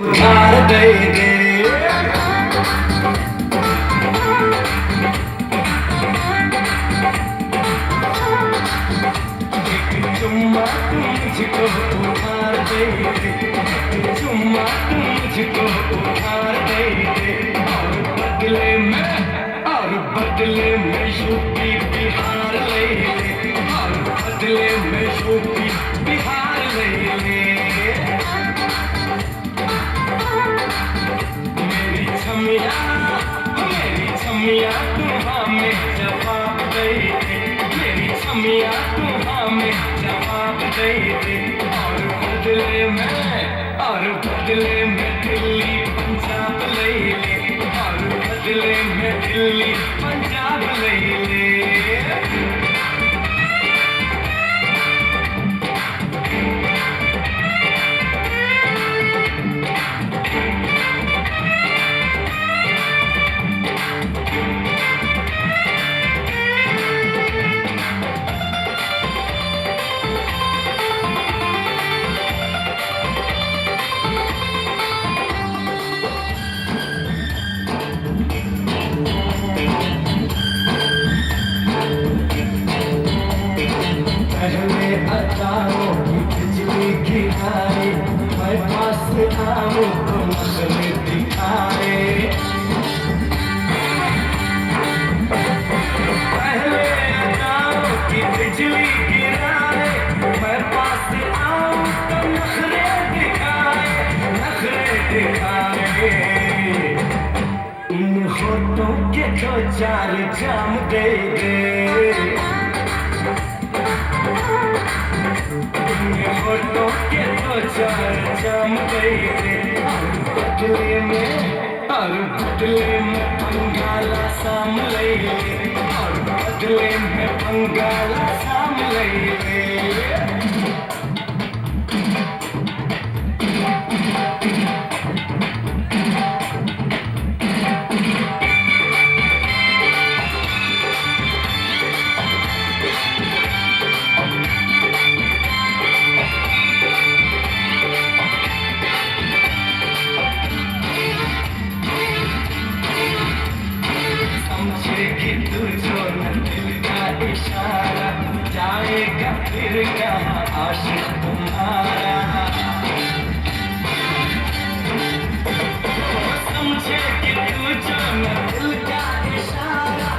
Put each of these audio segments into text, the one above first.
उधार दे दे एक चुम्मा तू मुझको उधार दे दे एक चुम्मा तू मुझको उधार दे दे और बदले में यूपी बिहार ले ले और बदले में यूपी बिहार ले ले मेरी छमिया तू हमें जवाब दे दे मेरी छमिया तू हमें जवाब दे दे और बदले में दिल्ली पंजाब ले ले और बदले में दिल्ली पंजाब ले ले पहले अदाओं की बिजली गिराए मैं पास आऊं तो नखरे दिखाए पहले अदाओं की बिजली गिराए मैं पास आऊं तो नखरे दिखाए इन होठों के दो चार जाम दे दे होठों के दो चार जाम दे दे और बदले में बंगाला साम ले ले और बदले में बंगाला साम ले ले समझेगी तू जो न दिल का इशारा जाएगा फिर कहाँ आशिक तुम्हारा समझेगी तू जो न दिल का इशारा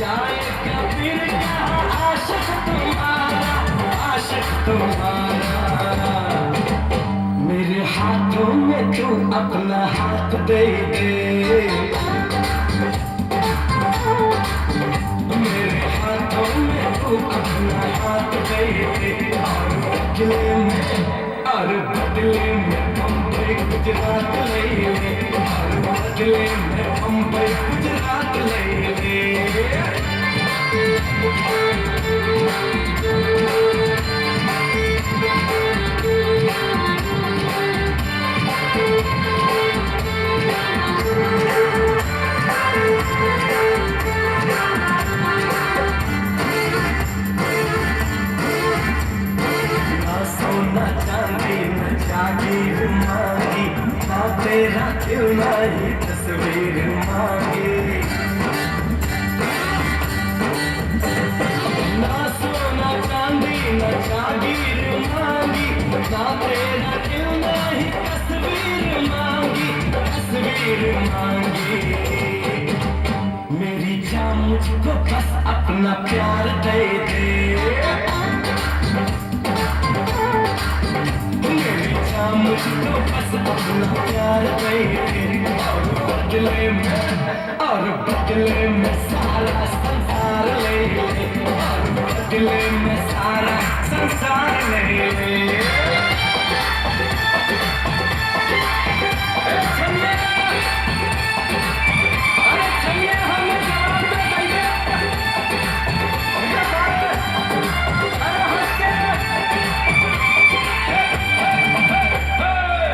जाएगा फिर कहाँ आशिक तुम्हारा मेरे हाथों में तू अपना हाथ दे दे मेरे हाथों में तू अपना हाथ दे दे और बदले में बम्बई गुजरात ले ले और बदले में बम्बई गुजरात ले ले जागीर मांगी ना तेरा क्यों नहीं तस्वीर मांगी ना सोना चांदी ना जागीर मांगी ना तेरा क्यों नहीं तस्वीर मांगी मेरी जान मुझको बस अपना प्यार दे दे मुझको बस अपना प्यार दे दे और बदले में सारा संसार ले ले और बदले में सारा संसार ले ले